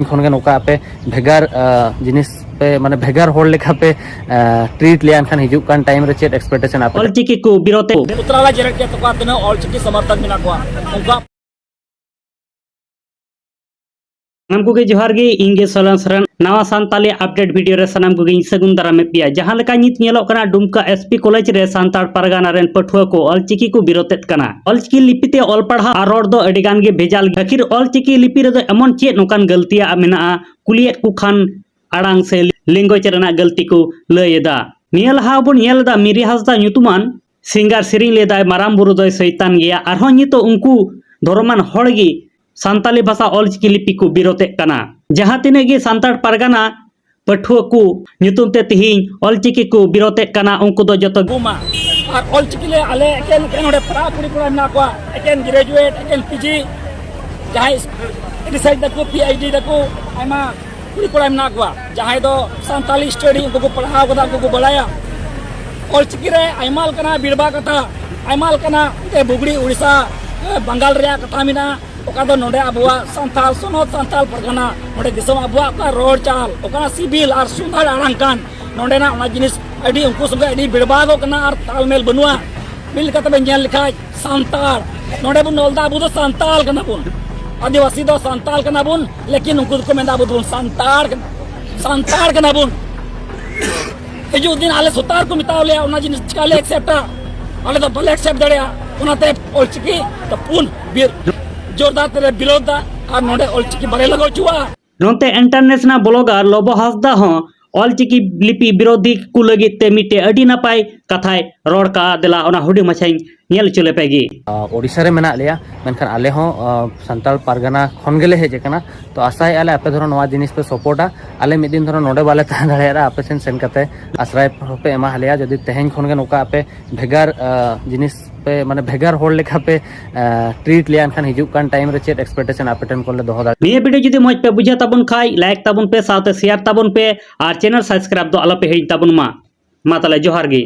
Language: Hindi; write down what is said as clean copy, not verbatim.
खनगे नोका पे भेगार जिनिस पे माने भेगार होड़ लेखा पे ट्रीट लिया खान हिजुक कान टाइम रे चेट एक्सपेक्टेशन आप ऑलचिकी को बिरोते उत्तराला जेरेट के तका तना ऑलचिकी समर्थक मिना को उनका सानाम को जोहार गे इंगे सोलन सरन नवा सानताली अपडेट वीडियो रे सानाम को सगुन दारा में पिया जहां लेका नित नेलोक कना दुमका एसपी कॉलेज रे सांताड़ परगाना रेन पठुआ को ऑलचिकी को बिरोतेत कना ऑलचिकी लिपिते ऑल पढ़ा आर रोड दो अडिगान गे भेजाल आखिर ऑलचिकी लिपि रे दो एमन चेत नोकान गलतिया मेना कुलियत को खान आड़ांग से लैंग्वेज रेना गलती को लयदा नियल हाबन नेलदा मिरी हासदा ᱧᱩᱛᱩᱢᱟᱱ सिंगार सेरिंग लेदा माराम बुरु दो शैतान गया आरहो नितो उनको धर्मान हड़गी सानताली भाषा ऑलचिकी लिपि को बिरोते कना जहां तिने गे सांताड़ परगाना पठुआ को ᱧᱩᱛᱩᱢ ते तिहिं ऑलचिकी को बिरोते कना उनको दो जतो गुमा और ऑलचिकी ले आले एकेन केनोडे परा कुड़ी कुड़ा मिना को एकेन ग्रेजुएट एकेन पीजी जहां रिसर्च दको पीएचडी दको आयमा कुड़ी कुड़ा मिना को जहां दो सांताली स्टडी उनको पढ़ाव कदा उनको बलाया ऑलचिकी रे आयमाल कना बिरबा कथा आयमाल कना ते बुगड़ी उड़ीसा बंगाल रे कथा मिना ओका दो नोडे अबुआ सांताल सोनो सांताल परगना नोडे दिसम अबुआ का रोड चाल ओका सिविल और सुंदर आरंकान नोडे ना ओना जिनिस अडी उनको संगे अडी बिरबा दो कना और तालमेल बनुआ मिल कते बेंजल लिखा सांताल नोडे बुन नोलदा अबु दो सांताल कना बुन आदिवासी दो सांताल कना बुन लेकिन उनको को मेंदा अबु दो सांताल कना बुन जो दिन आले सुतार को मिताव ले ओना जिनिस काले एक्सेप्ट आले तो बले एक्सेप्ट दड़या ओनाते ऑलचिकी तो पुन बिर जोरदार तेरे विरोधा और नोडे ऑलचिकी बरे लगो चुआ नोते इंटरनेशनल ब्लॉगर लोबो हासदा हो ऑलचिकी लिपि विरोधी को लगित ते मिटे अडी नापाय कथाय रोड का देला ओना हुडी मछाई नेल चले पेगी ओडिशा रे मेना लिया मेनखान आले हो सांताल परगना खन गेले हेज कना तो आशाय आले आपे धरो नवा जिनिस पे सपोर्टा आले मिद दिन धरो नोडे बाले तहन दाड़ेरा आपे सेन कते आश्रय पे एमा हलिया जदि तेहेन खन गे नोका आपे भेगार जिनिस पे माने भेगार होड़ लेखा पे ट्रीट लिया खान हिजुक कान टाइम रे चेट एक्सपेक्टेशन आपे टेन कोले दोहो दा निये वीडियो जदि मज पे बुझा ताबन खाई लाइक ताबन पे साथे शेयर ताबन पे और चैनल सब्सक्राइब दो आलो पे हेज ताबन मा ताले जोहार गे।